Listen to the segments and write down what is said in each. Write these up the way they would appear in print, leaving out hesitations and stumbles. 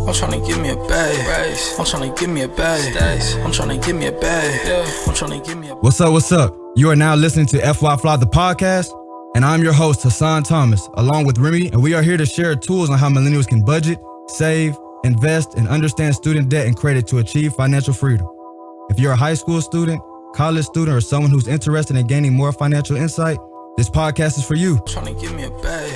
I'm tryna give me a bag. I'm tryna give me a bag. I'm tryna give me a bag. I'm tryna give me a bag. What's up? You are now listening to FY Fly the podcast, and I'm your host, Hassan Thomas, along with Remy, and we are here to share tools on how millennials can budget, save, invest, and understand student debt and credit to achieve financial freedom. If you're a high school student, college student, or someone who's interested in gaining more financial insight, this podcast is for you. I'm tryna give me a bag.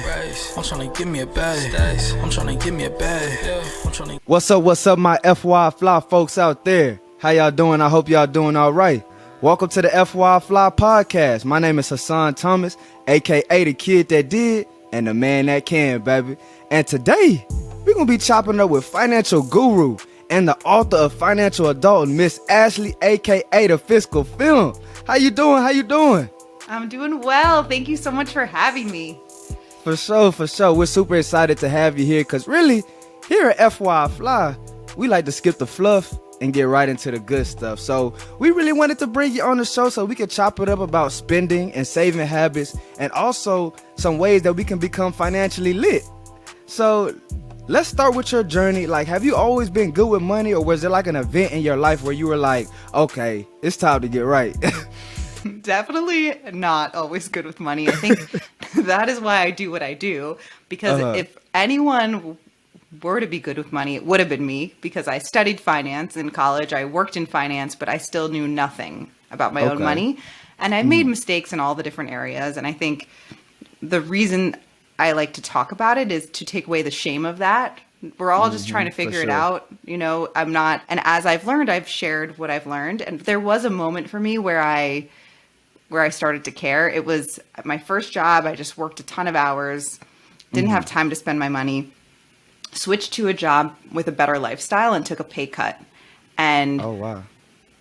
I'm tryna give me a bag. I'm tryna give me a bag. I'm tryna. What's up, my FY Fly folks out there? How y'all doing? I hope y'all doing all right. Welcome to the FY Fly podcast. My name is Hassan Thomas, aka the kid that did and the man that can, baby. And today, we're gonna be chopping up with financial guru and the author of Financial Adult, Miss Ashley, aka the Fiscal Femme. How you doing? I'm doing well. Thank you so much for having me. For sure. We're super excited to have you here because really, here at FY Fly, we like to skip the fluff and get right into the good stuff. So we really wanted to bring you on the show so we could chop it up about spending and saving habits and also some ways that we can become financially lit. So let's start with your journey. Like, have you always been good with money, or was there like an event in your life where you were like, okay, it's time to get right? Definitely not always good with money. I think that is why I do what I do, because if anyone were to be good with money, it would have been me, because I studied finance in college. I worked in finance, but I still knew nothing about my own money. And I made mistakes in all the different areas. And I think the reason I like to talk about it is to take away the shame of that. We're all just trying to figure it out. You know, I'm not. And as I've learned, I've shared what I've learned. And there was a moment for me where I started to care. It was my first job. I just worked a ton of hours, didn't have time to spend my money, switched to a job with a better lifestyle and took a pay cut. And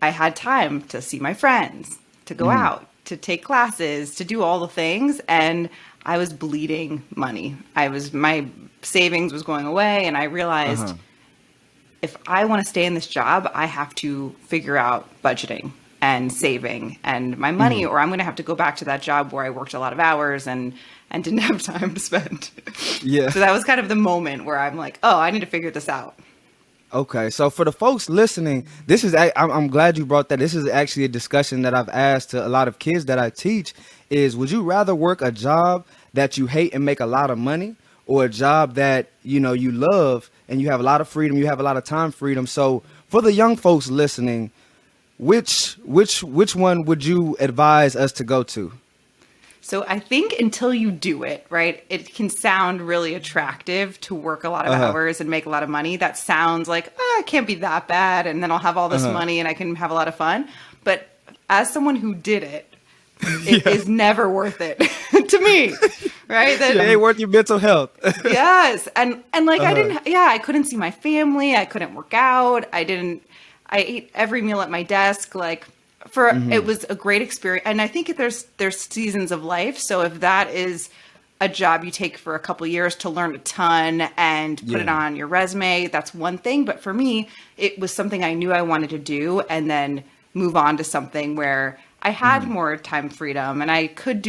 I had time to see my friends, to go out, to take classes, to do all the things. And I was bleeding money. My savings was going away. And I realized if I want to stay in this job, I have to figure out budgeting and saving and my money, or I'm going to have to go back to that job where I worked a lot of hours and didn't have time to spend. Yeah. So that was kind of the moment where I'm like, oh, I need to figure this out. Okay. So for the folks listening, I'm glad you brought that. This is actually a discussion that I've asked to a lot of kids that I teach is, would you rather work a job that you hate and make a lot of money, or a job that, you know, you love and you have a lot of freedom, you have a lot of time freedom? So for the young folks listening, which one would you advise us to go to? So I think until you do it, right, it can sound really attractive to work a lot of hours and make a lot of money. That sounds like, it can't be that bad, and then I'll have all this money and I can have a lot of fun. But as someone who did it, it is never worth it to me, right? That, it ain't worth your mental health. Yes. And like, I couldn't see my family. I couldn't work out. I ate every meal at my desk. Like, it was a great experience. And I think there's seasons of life. So if that is a job you take for a couple of years to learn a ton and put it on your resume, that's one thing. But for me, it was something I knew I wanted to do, and then move on to something where I had more time freedom and I could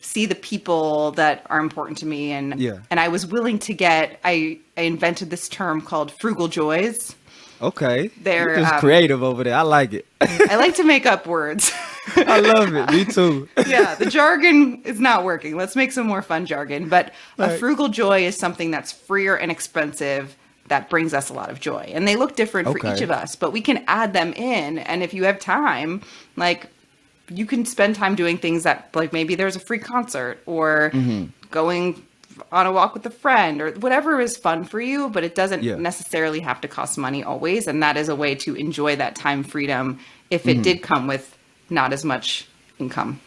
see the people that are important to me. And I was willing to I invented this term called Frugal Joys. Okay. They're just creative over there. I like it. I like to make up words. I love it. Me too. Yeah, the jargon is not working. Let's make some more fun jargon. But a frugal joy is something that's free or inexpensive that brings us a lot of joy. And they look different for each of us, but we can add them in. And if you have time, like, you can spend time doing things that, like, maybe there's a free concert or going on a walk with a friend or whatever is fun for you, but it doesn't necessarily have to cost money always. And that is a way to enjoy that time freedom if it did come with not as much income.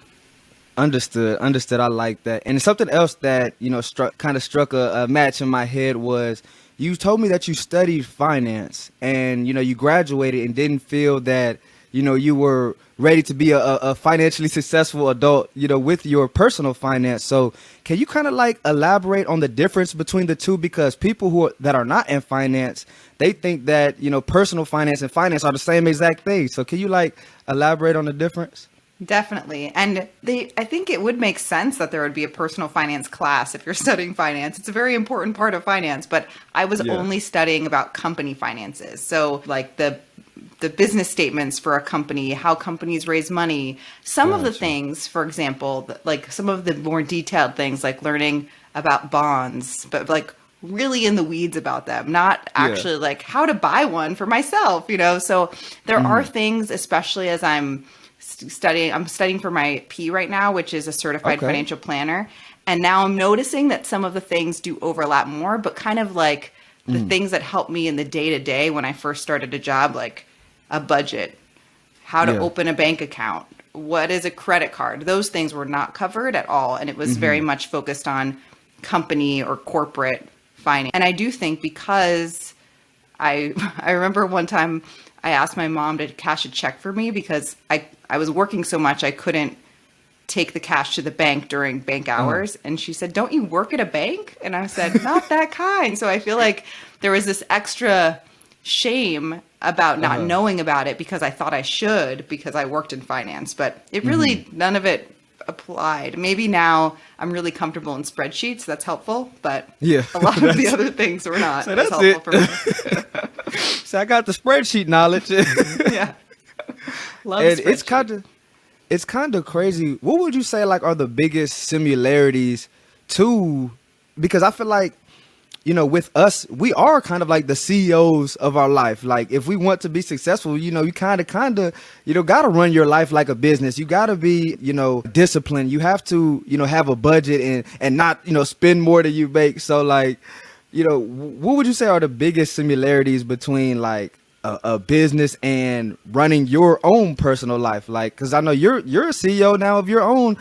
Understood. I like that. And something else that, you know, struck a match in my head was, you told me that you studied finance and, you know, you graduated and didn't feel that, you know, you were ready to be a financially successful adult, you know, with your personal finance. So can you kind of like elaborate on the difference between the two? Because people that are not in finance, they think that, you know, personal finance and finance are the same exact thing. So can you like elaborate on the difference? Definitely. And I think it would make sense that there would be a personal finance class if you're studying finance. It's a very important part of finance, but I was only studying about company finances. So like the business statements for a company, how companies raise money, some of the things, for example, like some of the more detailed things like learning about bonds, but like really in the weeds about them, not actually like how to buy one for myself, So there are things, especially as I'm studying for my P right now, which is a certified financial planner. And now I'm noticing that some of the things do overlap more, but kind of like the things that helped me in the day to day when I first started a job, like a budget, how to open a bank account, what is a credit card. Those things were not covered at all. And it was very much focused on company or corporate finance. And I do think because I remember one time I asked my mom to cash a check for me because I was working so much I couldn't take the cash to the bank during bank hours. And she said, "Don't you work at a bank?" And I said, "Not that kind." So I feel like there was this extra shame about not knowing about it because I thought I should because I worked in finance. But it really, none of it applied. Maybe now I'm really comfortable in spreadsheets. That's helpful. But a lot of the other things were not as helpful for me. So I got the spreadsheet knowledge. Yeah. Love And it's kind of crazy. What would you say like are the biggest similarities to, because I feel like, with us, we are kind of like the CEOs of our life. Like if we want to be successful, you kind of, got to run your life like a business. You got to be, disciplined. You have to, have a budget and not, spend more than you make. So like, what would you say are the biggest similarities between like a business and running your own personal life? Like, cause I know you're a CEO now of your own,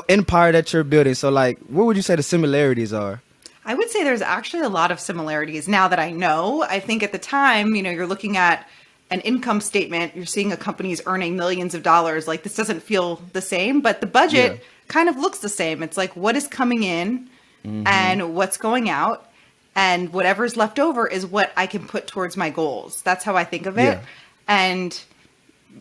empire that you're building. So like, what would you say the similarities are? I would say there's actually a lot of similarities now that I know. I think at the time, you're looking at an income statement, you're seeing a company's earning millions of dollars. Like this doesn't feel the same, but the budget kind of looks the same. It's like what is coming in and what's going out. And whatever's left over is what I can put towards my goals. That's how I think of it. Yeah. And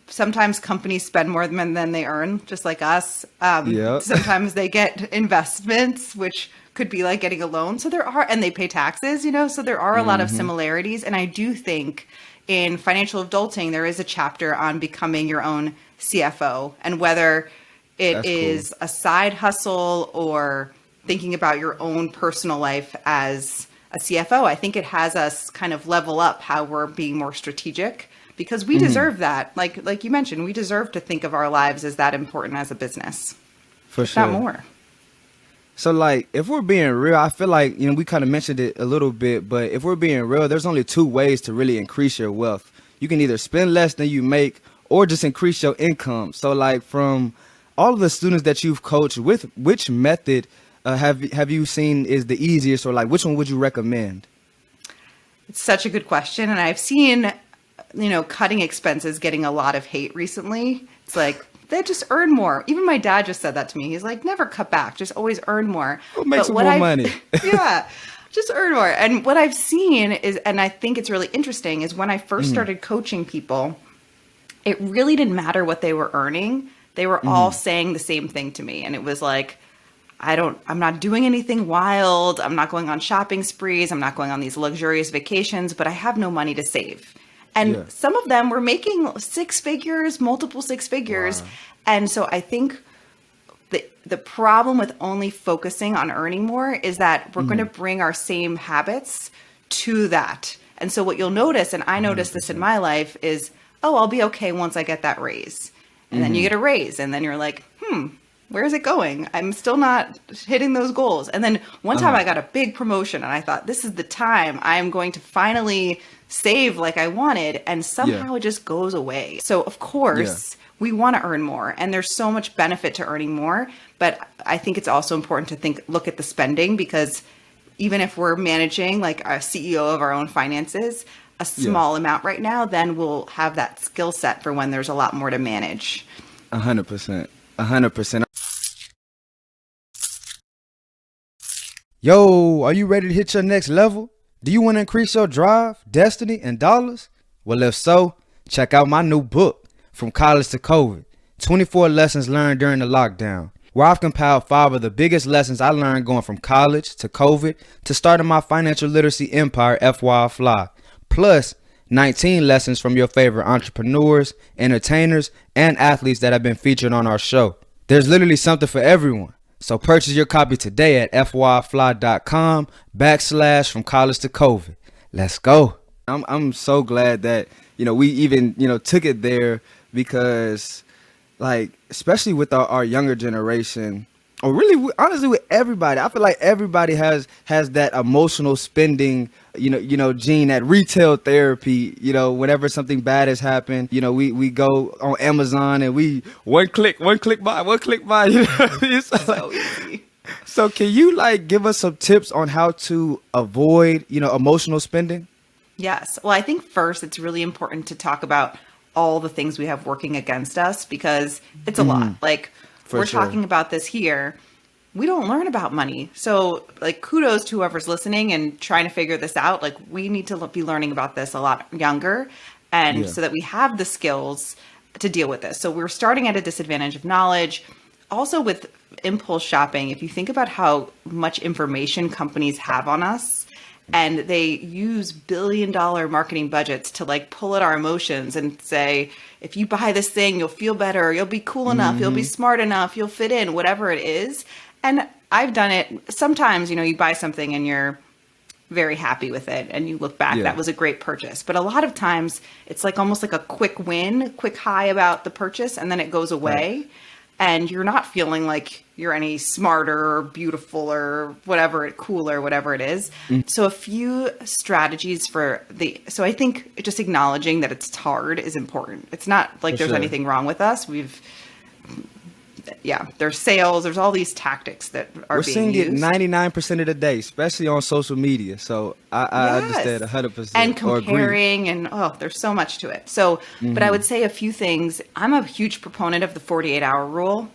sometimes companies spend more than they earn, just like us. Sometimes they get investments, which could be like getting a loan. So and they pay taxes, so there are a lot of similarities. And I do think in financial adulting, there is a chapter on becoming your own CFO and whether it is a side hustle or thinking about your own personal life as a CFO. I think it has us kind of level up how we're being more strategic because we deserve that. Like you mentioned, we deserve to think of our lives as that important as a business. For sure. Not more. So like, if we're being real, I feel like, we kind of mentioned it a little bit, but if we're being real, there's only two ways to really increase your wealth. You can either spend less than you make or just increase your income. So like from all of the students that you've coached, with which method have you seen is the easiest, or like which one would you recommend? It's such a good question. And I've seen, cutting expenses getting a lot of hate recently. It's like, they just earn more. Even my dad just said that to me. He's like, never cut back, just always earn more. What makes more money? Yeah, just earn more. And what I've seen is, and I think it's really interesting, is when I first started coaching people, it really didn't matter what they were earning. They were all saying the same thing to me. And it was like, I'm not doing anything wild. I'm not going on shopping sprees. I'm not going on these luxurious vacations, but I have no money to save. And some of them were making six figures, multiple six figures. Wow. And so I think the problem with only focusing on earning more is that we're going to bring our same habits to that. And so what you'll notice, and I noticed this in my life, is, I'll be okay once I get that raise. And then you get a raise. And then you're like, where is it going? I'm still not hitting those goals. And then one time I got a big promotion and I thought, this is the time I'm going to finally save like I wanted. And somehow it just goes away. So of course we want to earn more, and there's so much benefit to earning more. But I think it's also important to look at the spending, because even if we're managing like a CEO of our own finances, a small amount right now, then we'll have that skill set for when there's a lot more to manage. 100%. 100%. Yo, are you ready to hit your next level? Do you want to increase your drive, destiny, and dollars? Well, if so, check out my new book, From College to COVID. 24 lessons learned during the lockdown, where I've compiled 5 of the biggest lessons I learned going from college to COVID to starting my financial literacy empire, FYI Fly, plus 19 lessons from your favorite entrepreneurs, entertainers, and athletes that have been featured on our show. There's literally something for everyone. So purchase your copy today at fyfly.com/from college to COVID. Let's go. I'm so glad that, we even, took it there because, like, especially with our younger generation, or really, honestly, with everybody, I feel like everybody has that emotional spending, gene, that retail therapy, whenever something bad has happened, we go on Amazon and we one click buy. It's so easy. So can you give us some tips on how to avoid, emotional spending? Yes. Well, I think first it's really important to talk about all the things we have working against us because it's a lot. We're talking about this here. We don't learn about money. So kudos to whoever's listening and trying to figure this out. We need to be learning about this a lot younger and so that we have the skills to deal with this. So we're starting at a disadvantage of knowledge. Also with impulse shopping, if you think about how much information companies have on us, and they use billion-dollar marketing budgets to pull at our emotions and say, if you buy this thing, you'll feel better, you'll be cool enough, you'll be smart enough, you'll fit in, whatever it is. And I've done it. Sometimes, you buy something and you're very happy with it and you look back, that was a great purchase. But a lot of times it's almost like a quick win, quick high about the purchase, and then it goes away. Right. And you're not feeling like you're any smarter or beautiful or whatever, cooler, whatever it is. So a few strategies so I think just acknowledging that it's hard is important. It's not like there's anything wrong with us. There's sales, there's all these tactics that are being used. We're seeing it 99% of the day, especially on social media. So I understand 100%. And comparing and there's so much to it. So, but I would say a few things. I'm a huge proponent of the 48-hour rule.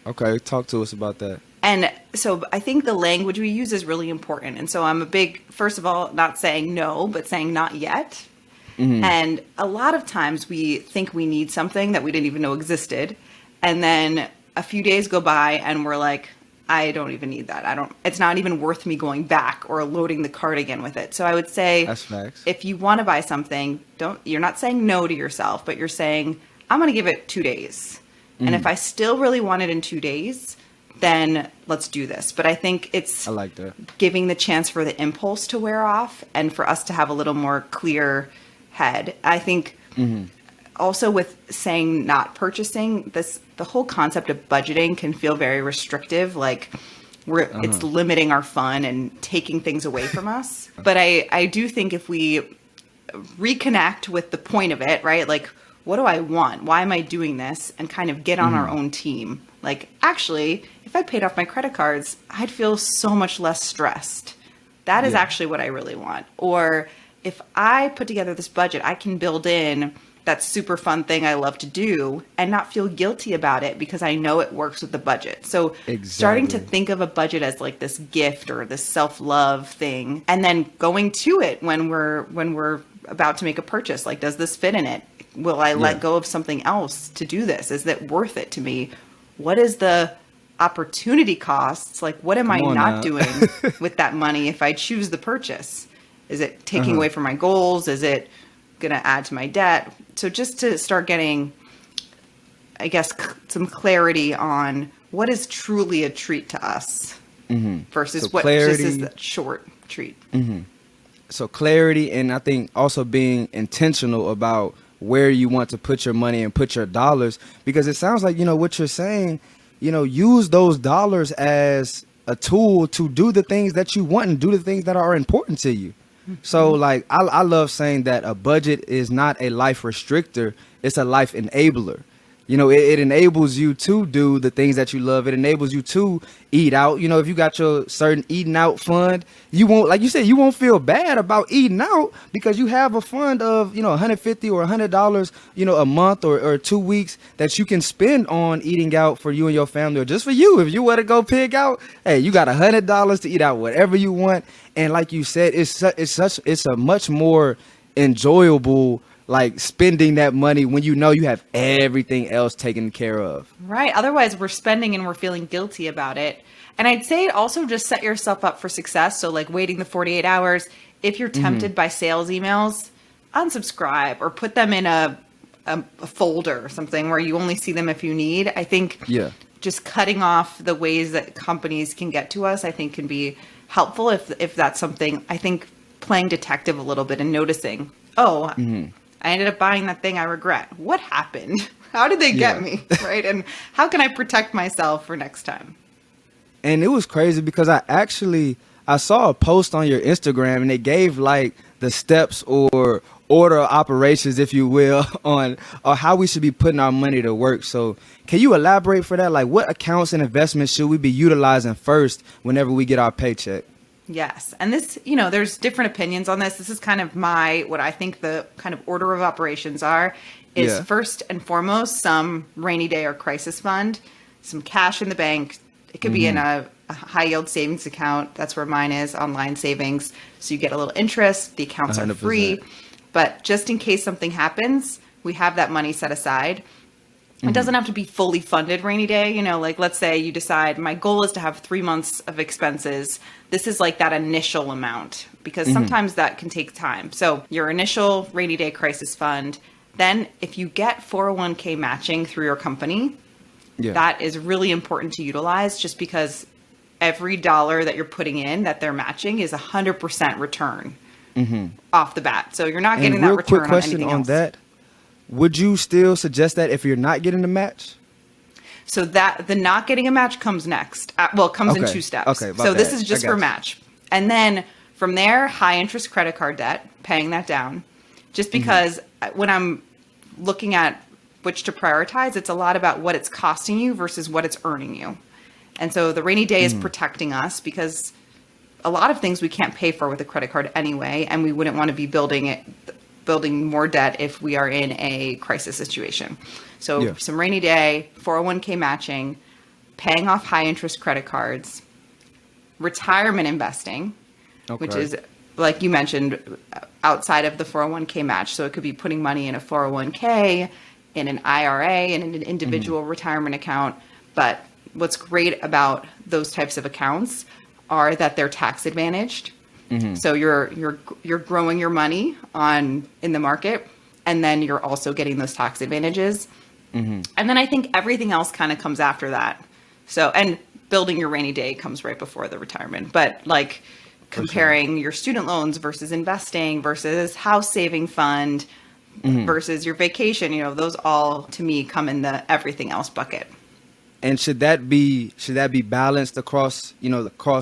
Okay, talk to us about that. And so I think the language we use is really important. And so I'm a big, first of all, not saying no, but saying not yet. And a lot of times we think we need something that we didn't even know existed. And then a few days go by and we're like, I don't even need that. It's not even worth me going back or loading the cart again with it. So I would say, that's facts. If you want to buy something, you're not saying no to yourself, but you're saying, I'm going to give it 2 days. And if I still really want it in 2 days, then let's do this. But I think I like that. Giving the chance for the impulse to wear off and for us to have a little more clear head. I think also with saying not purchasing, the whole concept of budgeting can feel very restrictive. It's limiting our fun and taking things away from us. But I do think if we reconnect with the point of it, right? What do I want? Why am I doing this? And kind of get on our own team. Actually, if I paid off my credit cards, I'd feel so much less stressed. That is actually what I really want. Or if I put together this budget, I can build in that super fun thing I love to do and not feel guilty about it because I know it works with the budget. So starting to think of a budget as this gift or this self-love thing, and then going to it when we're about to make a purchase. Does this fit in it? Will I let go of something else to do this? Is it worth it to me? What is the opportunity costs? What am I not doing with that money if I choose the purchase? Is it taking away from my goals? Is it going to add to my debt? So just to start getting, I guess, some clarity on what is truly a treat to us versus what just is a short treat. So clarity, and I think also being intentional about where you want to put your money and put your dollars, because it sounds like, what you're saying, use those dollars as a tool to do the things that you want and do the things that are important to you. So I love saying that a budget is not a life restrictor, it's a life enabler. It enables you to do the things that you love. It enables you to eat out. If you got your certain eating out fund, you won't, like you said, you won't feel bad about eating out because you have a fund of, $150 or $100, a month or 2 weeks that you can spend on eating out for you and your family, or just for you. If you want to go pig out, hey, you got $100 to eat out whatever you want. And like you said, it's a much more enjoyable like spending that money when you know you have everything else taken care of. Right. Otherwise, we're spending and we're feeling guilty about it. And I'd say also just set yourself up for success. So like waiting the 48 hours, if you're tempted by sales emails, unsubscribe or put them in a folder or something where you only see them if you need. I think just cutting off the ways that companies can get to us, I think can be helpful if that's something. I think playing detective a little bit and noticing, I ended up buying that thing I regret. What happened? How did they get me? Right. And how can I protect myself for next time? And it was crazy because I saw a post on your Instagram and it gave like the steps or order of operations, if you will, on how we should be putting our money to work. So can you elaborate for that? Like what accounts and investments should we be utilizing first whenever we get our paycheck? Yes. And this, there's different opinions on this. This is kind of what I think the kind of order of operations is first and foremost, some rainy day or crisis fund, some cash in the bank. It could be in a high yield savings account. That's where mine is, online savings. So you get a little interest. The accounts 100%. Are free. But just in case something happens, we have that money set aside. It doesn't have to be fully funded rainy day. Like let's say you decide my goal is to have 3 months of expenses. This is like that initial amount because sometimes that can take time. So your initial rainy day crisis fund. Then if you get 401k matching through your company, that is really important to utilize just because every dollar that you're putting in that they're matching is 100% return off the bat. So you're not getting that return on anything else. Quick question on that. Would you still suggest that if you're not getting the match? So the not getting a match comes next. Comes in 2 steps. Okay, so this is just for match. And then from there, high interest credit card debt, paying that down. Just because when I'm looking at which to prioritize, it's a lot about what it's costing you versus what it's earning you. And so the rainy day is protecting us because a lot of things we can't pay for with a credit card anyway, and we wouldn't want to be building more debt if we are in a crisis situation. So some rainy day, 401k matching, paying off high interest credit cards, retirement investing, which is, like you mentioned, outside of the 401k match. So it could be putting money in a 401k, in an IRA, in an individual retirement account. But what's great about those types of accounts are that they're tax advantaged. So you're growing your money in the market, and then you're also getting those tax advantages. And then I think everything else kind of comes after that. So, and building your rainy day comes right before the retirement. But like comparing your student loans versus investing versus house saving fund versus your vacation, those all to me come in the everything else bucket. And should that be balanced across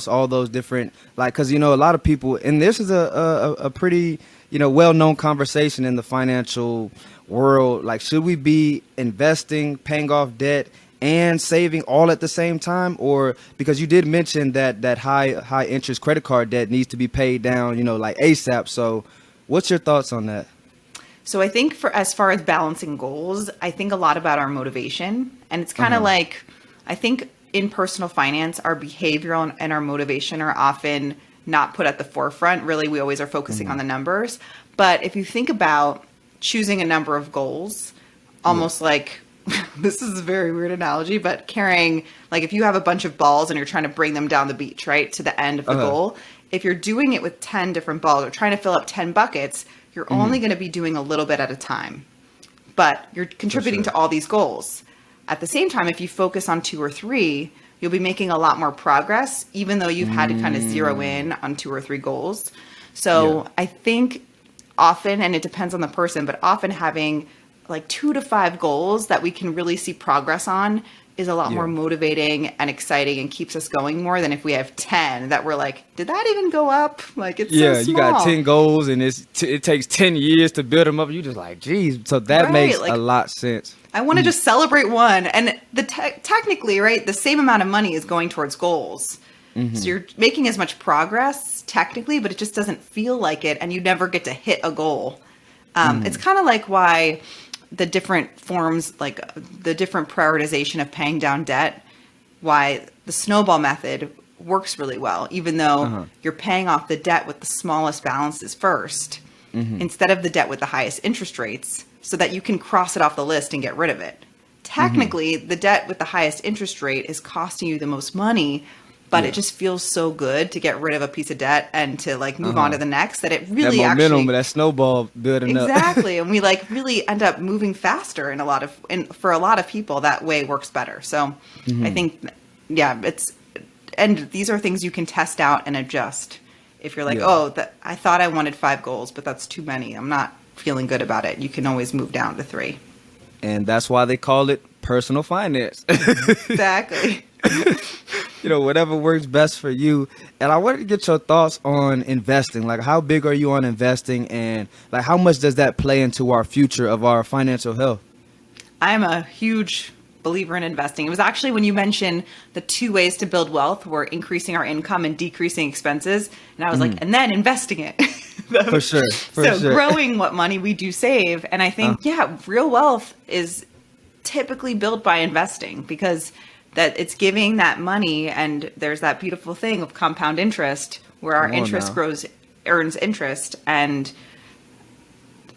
all those different, like, because a lot of people, and this is a pretty well-known conversation in the financial world, like, should we be investing, paying off debt, and saving all at the same time? Or because you did mention that high interest credit card debt needs to be paid down, like ASAP. So what's your thoughts on that? So I think as far as balancing goals, I think a lot about our motivation. And it's kind of like, I think in personal finance, our behavior and our motivation are often not put at the forefront. Really, we always are focusing on the numbers. But if you think about choosing a number of goals, almost like, this is a very weird analogy, but carrying, like if you have a bunch of balls and you're trying to bring them down the beach, right, to the end of the goal, if you're doing it with 10 different balls or trying to fill up 10 buckets, you're only going to be doing a little bit at a time, but you're contributing to all these goals. At the same time, if you focus on 2 or 3, you'll be making a lot more progress, even though you've had to kind of zero in on 2 or 3 goals. So I think often, and it depends on the person, but often having like 2 to 5 goals that we can really see progress on is a lot more motivating and exciting and keeps us going more than if we have 10 that we're like, did that even go up? Like, it's so small. You got 10 goals and it takes 10 years to build them up. You just like, geez. So that makes a lot of sense. I want to just celebrate one. And technically, right, the same amount of money is going towards goals. So you're making as much progress technically, but it just doesn't feel like it. And you never get to hit a goal. It's kind of like why the different forms, like the different prioritization of paying down debt, why the snowball method works really well, even though you're paying off the debt with the smallest balances first. instead of the debt with the highest interest rates, so that you can cross it off the list and get rid of it. Technically, the debt with the highest interest rate is costing you the most money, but it just feels so good to get rid of a piece of debt and to like move on to the next, that it really that momentum, that snowball building up. Exactly. And we like really end up moving faster for a lot of people, that way works better. So I think, and these are things you can test out and adjust. If you're like, I thought I wanted 5 goals, but that's too many. I'm not feeling good about it. You can always move down to 3. And that's why they call it personal finance. Exactly. Whatever works best for you. And I wanted to get your thoughts on investing. Like, how big are you on investing, and like how much does that play into our future of our financial health? I'm a huge believer in investing. It was actually when you mentioned the 2 ways to build wealth were increasing our income and decreasing expenses. And I was like, and then investing it. For sure. Growing what money we do save. And I think, real wealth is typically built by investing, because that it's giving that money, and there's that beautiful thing of compound interest where our interest earns interest, and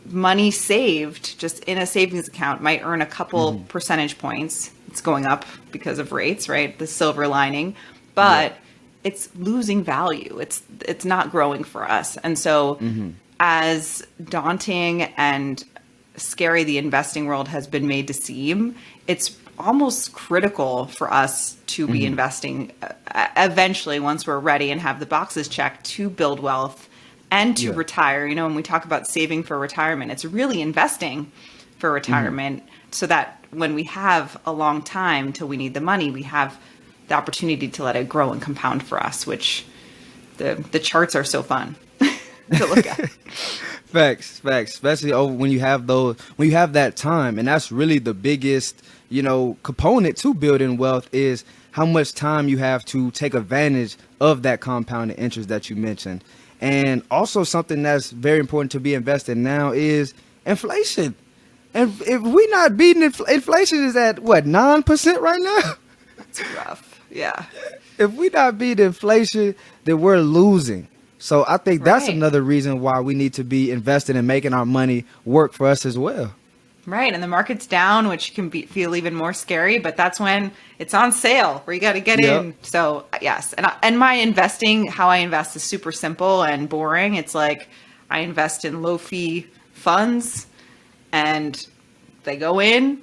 money saved just in a savings account might earn a couple percentage points. It's going up because of rates, right? The silver lining, but it's losing value. It's not growing for us. And so as daunting and scary the investing world has been made to seem, it's almost critical for us to be investing eventually, once we're ready and have the boxes checked, to build wealth and to retire. When we talk about saving for retirement, it's really investing for retirement, so that when we have a long time till we need the money, we have the opportunity to let it grow and compound for us, which the charts are so fun to look at. Facts, especially when you have that time. And that's really the biggest, component to building wealth, is how much time you have to take advantage of that compounded interest that you mentioned. And also something that's very important to be invested now is inflation. And if we're not beating inflation is at 9% right now? It's rough. Yeah. If we're not beating inflation, then we're losing. So I think that's another reason why we need to be invested in making our money work for us as well. Right. And the market's down, which can feel even more scary, but that's when it's on sale where you got to get in. So yes. And my investing, how I invest is super simple and boring. It's like I invest in low fee funds and they go in.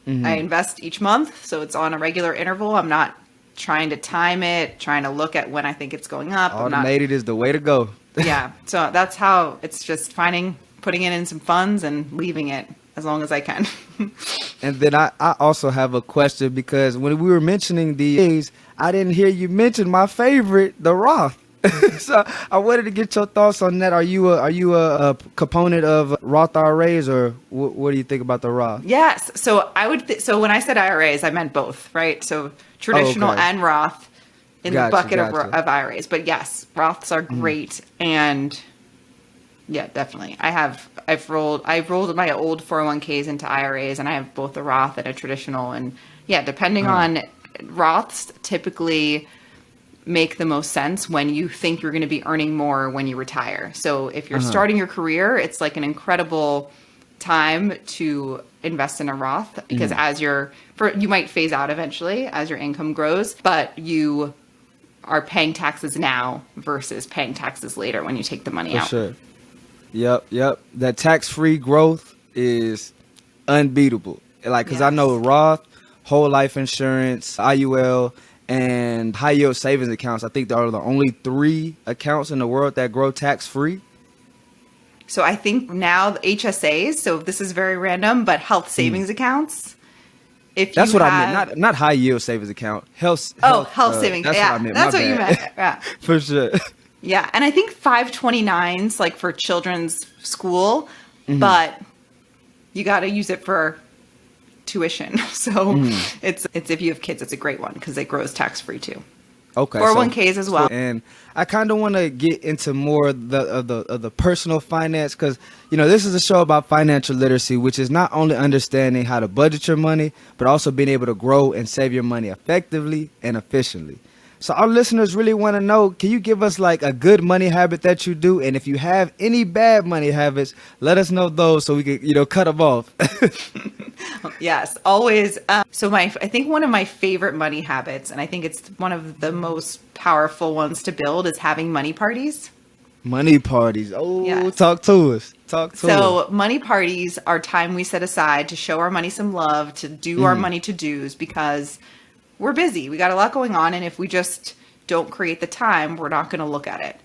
I invest each month. So it's on a regular interval. I'm not trying to time it, trying to look at when I think it's going up. Automated is the way to go. Yeah. So that's how it's just putting it in some funds and leaving it as long as I can. And then I also have a question, because when we were mentioning these, I didn't hear you mention my favorite, the Roth. So I wanted to get your thoughts on that. Are you a component of Roth IRAs, or what do you think about the Roth? Yes. So so when I said IRAs, I meant both, right? So traditional and Roth in the bucket of IRAs. But yes, Roths are great. And yeah, definitely. I've rolled my old 401ks into IRAs, and I have both a Roth and a traditional. And yeah, depending on Roths, typically make the most sense when you think you're going to be earning more when you retire. So if you're starting your career, it's like an incredible time to invest in a Roth, because you might phase out eventually as your income grows, but you are paying taxes now versus paying taxes later when you take the money out. For sure. Yep. That tax-free growth is unbeatable. Because I know Roth, whole life insurance, IUL, and high yield savings accounts, I think there are the only 3 accounts in the world that grow tax-free. So I think now the HSAs, so this is very random, but health savings accounts. That's what I meant. Not high yield savings account. Health savings. That's what I meant. That's what you meant. Yeah. For sure. Yeah. And I think 529s like for children's school, but you got to use it for tuition. So it's if you have kids, it's a great one because it grows tax-free too. Okay. 401ks as well. And I kind of want to get into more of the personal finance, because this is a show about financial literacy, which is not only understanding how to budget your money, but also being able to grow and save your money effectively and efficiently. So our listeners really want to know, can you give us like a good money habit that you do? And if you have any bad money habits, let us know those so we can, cut them off. Yes, always. So I think one of my favorite money habits, and I think it's one of the most powerful ones to build, is having money parties. Money parties. Oh, Yes. Talk to us. So money parties are time we set aside to show our money some love, to do our money to-dos, because we're busy. We got a lot going on. And if we just don't create the time, we're not going to look at it.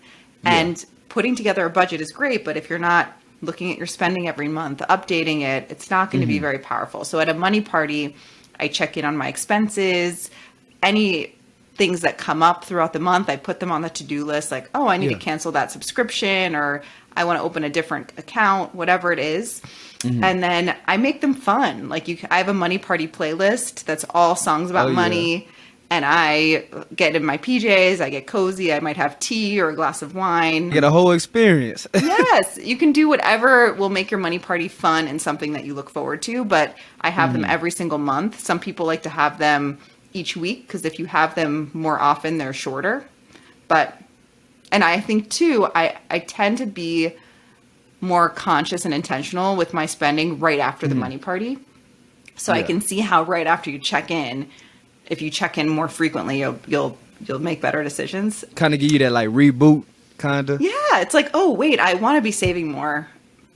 Yeah. And putting together a budget is great, but if you're not looking at your spending every month, updating it, it's not going to be very powerful. So at a money party, I check in on my expenses, any things that come up throughout the month, I put them on the to-do list, like, oh, I need to cancel that subscription, or I want to open a different account, whatever it is. And then I make them fun. Like I have a money party playlist that's all songs about money. And I get in my PJs, I get cozy, I might have tea or a glass of wine. Get a whole experience. Yes, you can do whatever will make your money party fun and something that you look forward to. But I have them every single month. Some people like to have them each week, because if you have them more often, they're shorter. And I think too, I tend to be more conscious and intentional with my spending right after the money party. So I can see how right after you check in, if you check in more frequently, you'll make better decisions. Kind of give you that like reboot, kind of. Yeah, it's like, oh wait, I want to be saving more,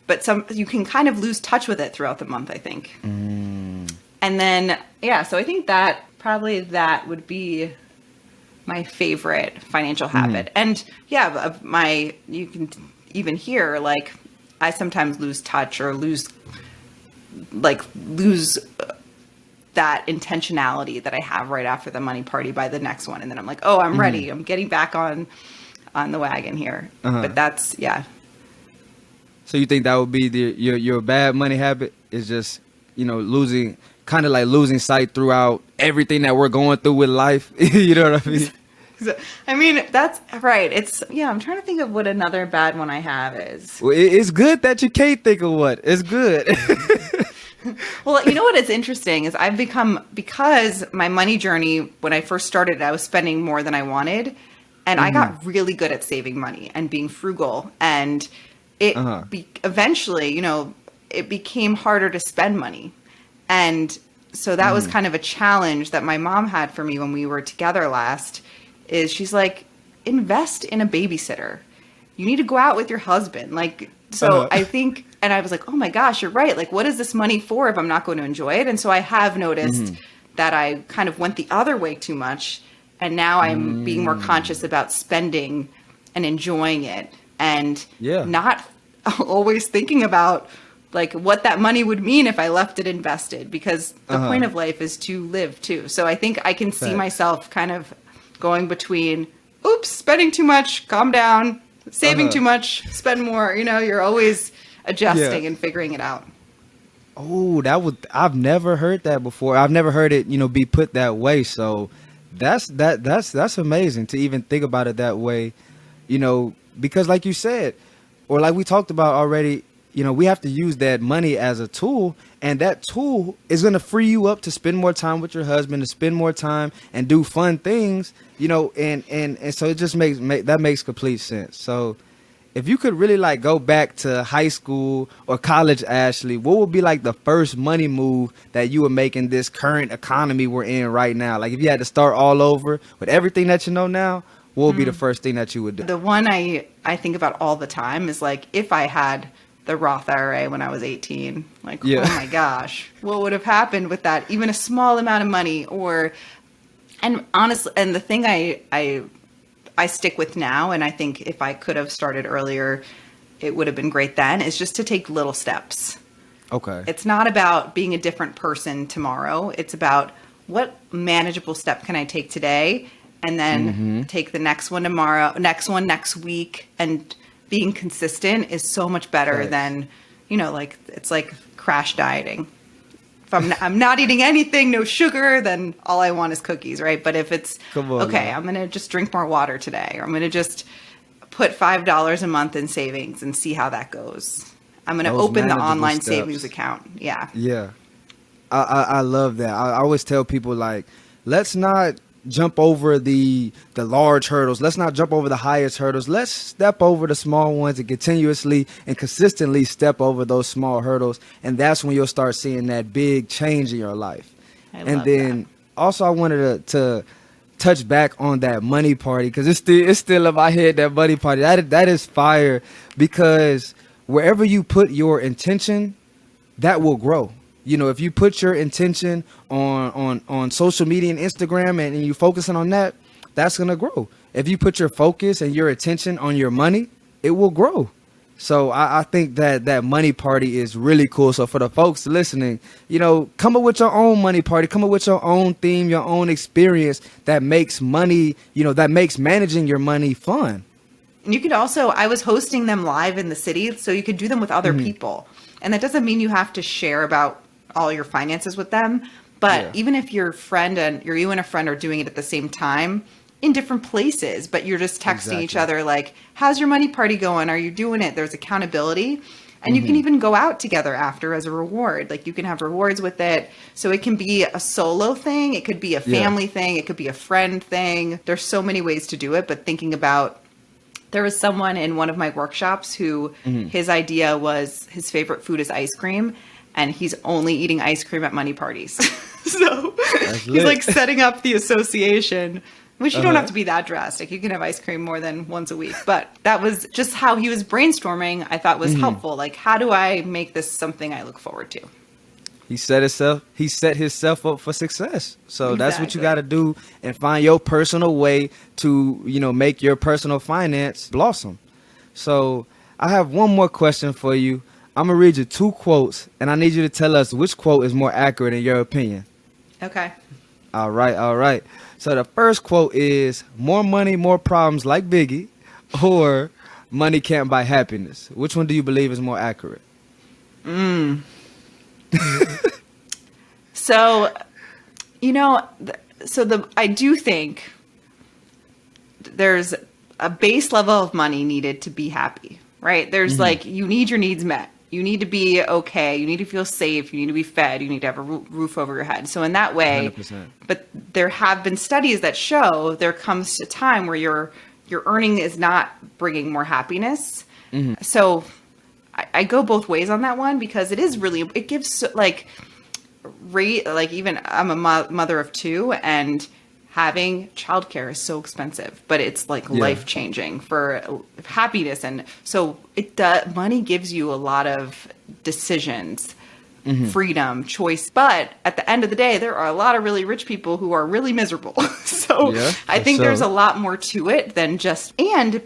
but you can kind of lose touch with it throughout the month, I think. And then so I think that would be my favorite financial habit. And you can even hear, like, I sometimes lose touch or lose that intentionality that I have right after the money party by the next one. And then I'm like, oh, I'm ready. I'm getting back on the wagon here. But that's, So you think that would be your bad money habit, is just, losing sight throughout everything that we're going through with life. You know what I mean? I mean, that's right. I'm trying to think of what another bad one I have is. Well, it's good that you can't think of what. It's good. Well, you know what is interesting is I've become, because my money journey, when I first started, I was spending more than I wanted. And I got really good at saving money and being frugal. And it eventually, it became harder to spend money. And so that was kind of a challenge that my mom had for me when we were together last, is she's like, invest in a babysitter. You need to go out with your husband. I think, and I was like, oh my gosh, you're right. Like, what is this money for if I'm not going to enjoy it? And so I have noticed that I kind of went the other way too much. And now I'm being more conscious about spending and enjoying it, and not always thinking about like what that money would mean if I left it invested, because the point of life is to live too. So I think I can see myself kind of going between, oops, spending too much, calm down, saving too much, spend more. You're always adjusting and figuring it out. Oh, I've never heard that before. I've never heard it, be put that way. So that's amazing to even think about it that way, because like you said, or like we talked about already, we have to use that money as a tool, and that tool is going to free you up to spend more time with your husband, to spend more time and do fun things, and so it just makes complete sense. So if you could really like go back to high school or college, Ashley, what would be like the first money move that you would make in this current economy we're in right now? Like if you had to start all over with everything that you know now, what would be the first thing that you would do? The one I think about all the time is like, if I had the Roth IRA when I was 18, like, oh my gosh, what would have happened with that? Even a small amount of money, and honestly, and the thing I stick with now, and I think if I could have started earlier, it would have been great then, is just to take little steps. Okay. It's not about being a different person tomorrow. It's about what manageable step can I take today, and then take the next one tomorrow, next one next week, and being consistent is so much better than, it's like crash dieting. If I'm not eating anything, no sugar, then all I want is cookies, right? But if it's, I'm going to just drink more water today, or I'm going to just put $5 a month in savings and see how that goes. I'm going to open the online savings account. Yeah. Yeah. I love that. I always tell people, like, let's not jump over the large hurdles. Let's not jump over the highest hurdles. Let's step over the small ones and continuously and consistently step over those small hurdles. And that's when you'll start seeing that big change in your life. And then also I wanted to touch back on that money party, because it's still in my head, that money party. That is fire, because wherever you put your intention, that will grow. You know, if you put your intention on social media and Instagram and you focusing on that, that's going to grow. If you put your focus and your attention on your money, it will grow. So I think that money party is really cool. So for the folks listening, you know, come up with your own money party, come up with your own theme, your own experience that makes money, you know, that makes managing your money fun. And you could also, I was hosting them live in the city, so you could do them with other people. And that doesn't mean you have to share about all your finances with them. But even if your friend and you and a friend are doing it at the same time in different places, but you're just texting each other like, how's your money party going? Are you doing it? There's accountability. And you can even go out together after as a reward. Like you can have rewards with it. So it can be a solo thing. It could be a family thing. It could be a friend thing. There's so many ways to do it. But thinking about, there was someone in one of my workshops who his idea was his favorite food is ice cream. And he's only eating ice cream at money parties. So he's like setting up the association, which you don't have to be that drastic. You can have ice cream more than once a week. But that was just how he was brainstorming. I thought was helpful. Like, how do I make this something I look forward to? He set himself up for success. So that's what you got to do, and find your personal way to, you know, make your personal finance blossom. So I have one more question for you. I'm going to read you 2 quotes, and I need you to tell us which quote is more accurate in your opinion. Okay. All right. So the first quote is, more money, more problems, like Biggie, or money can't buy happiness. Which one do you believe is more accurate? So, you know, I do think there's a base level of money needed to be happy, right? There's like, you need your needs met. You need to be okay. You need to feel safe. You need to be fed. You need to have a roof over your head. So in that way, 100%. But there have been studies that show there comes a time where your earning is not bringing more happiness. So I go both ways on that one, because it is really, it gives like even I'm a mother of 2, and having childcare is so expensive, but it's like life-changing for happiness. And so money gives you a lot of decisions, freedom, choice. But at the end of the day, there are a lot of really rich people who are really miserable. So I think there's a lot more to it than just, and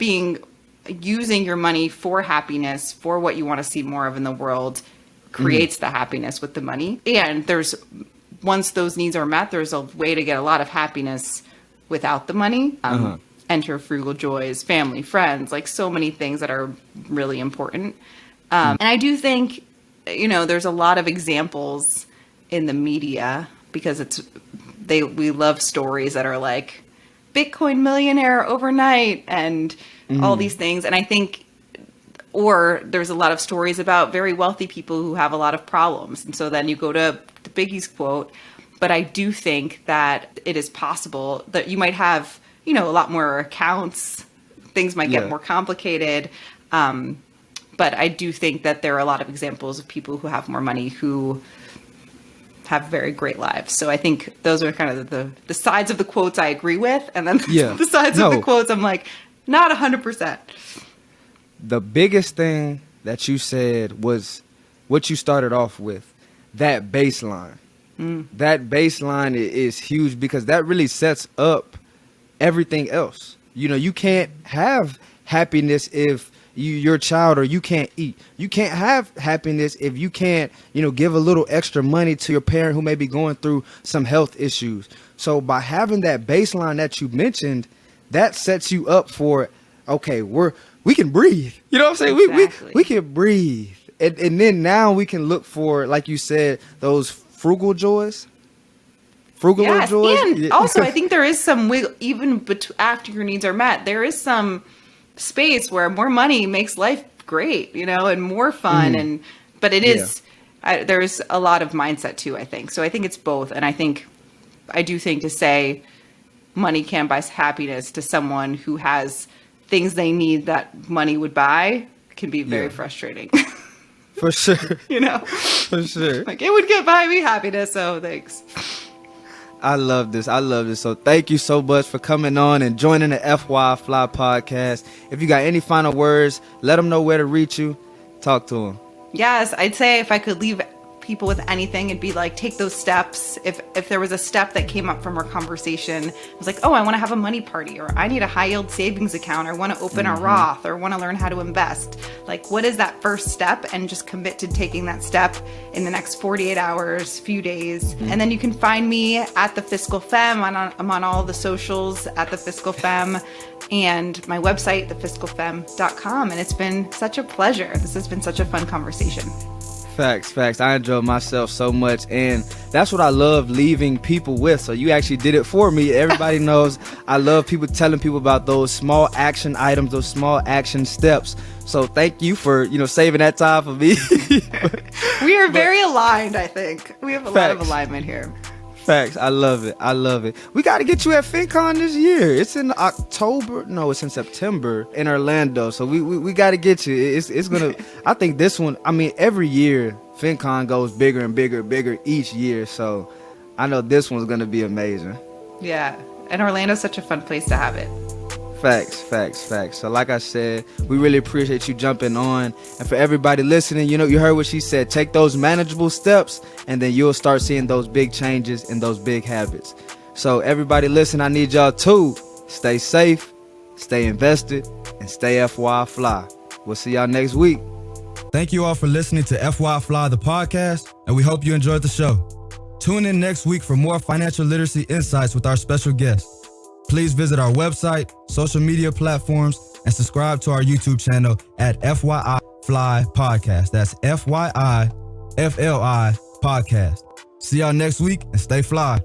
using your money for happiness, for what you want to see more of in the world, creates the happiness with the money. And once those needs are met, there's a way to get a lot of happiness without the money. Enter Frugal Joys, family, friends, like so many things that are really important. And I do think, you know, there's a lot of examples in the media, because we love stories that are like Bitcoin millionaire overnight and all these things. And I think, or there's a lot of stories about very wealthy people who have a lot of problems. And so then you go to Biggie's quote, but I do think that it is possible that you might have, you know, a lot more accounts, things might get more complicated. But I do think that there are a lot of examples of people who have more money who have very great lives. So I think those are kind of the sides of the quotes I agree with. And then the sides of the quotes I'm like, not 100%. The biggest thing that you said was what you started off with. That baseline. That baseline is huge, because that really sets up everything else. You know, you can't have happiness if your child, or you can't eat. You can't have happiness if you can't, you know, give a little extra money to your parent who may be going through some health issues. So by having that baseline that you mentioned, that sets you up for, okay, we can breathe. You know what I'm saying? Exactly. We can breathe. And then now we can look for, like you said, those frugal joys. Joys. And also I think there is some wiggle, even after your needs are met, there is some space where more money makes life great, you know, and more fun. But it is, there's a lot of mindset too, I think. So I think it's both. And I do think to say money can't buy happiness to someone who has things they need that money would buy can be very frustrating. For sure. You know? For sure. Like, it would buy me happiness, so thanks. I love this. So thank you so much for coming on and joining the FY Fly podcast. If you got any final words, let them know where to reach you. Talk to them. Yes, I'd say if I could leave people with anything, it'd be like, take those steps. If there was a step that came up from our conversation, it was like, oh, I want to have a money party, or I need a high yield savings account, or want to open a Roth, or want to learn how to invest. Like, what is that first step? And just commit to taking that step in the next 48 hours, few days. And then you can find me at the Fiscal Femme. I'm on all the socials at the Fiscal Femme, and my website, thefiscalfemme.com. And it's been such a pleasure. This has been such a fun conversation. Facts. I enjoyed myself so much, and that's what I love leaving people with. So you actually did it for me. Everybody knows I love telling people about those small action items, those small action steps. So thank you for, saving that time for me. We are very aligned, I think. We have a lot of alignment here. Facts. I love it. We got to get you at FinCon this year. It's in October. No, it's in September in Orlando. So we got to get you. It's going to, I think this one, every year FinCon goes bigger and bigger each year. So I know this one's going to be amazing. Yeah. And Orlando's such a fun place to have it. Facts. So like I said, we really appreciate you jumping on. And for everybody listening, you heard what she said. Take those manageable steps, and then you'll start seeing those big changes and those big habits. So everybody listen, I need y'all to stay safe, stay invested, and stay FY Fly. We'll see y'all next week. Thank you all for listening to FY Fly, the podcast, and we hope you enjoyed the show. Tune in next week for more financial literacy insights with our special guest. Please visit our website, social media platforms, and subscribe to our YouTube channel at FYI Fly Podcast. That's FYI FLI Podcast. See y'all next week and stay fly.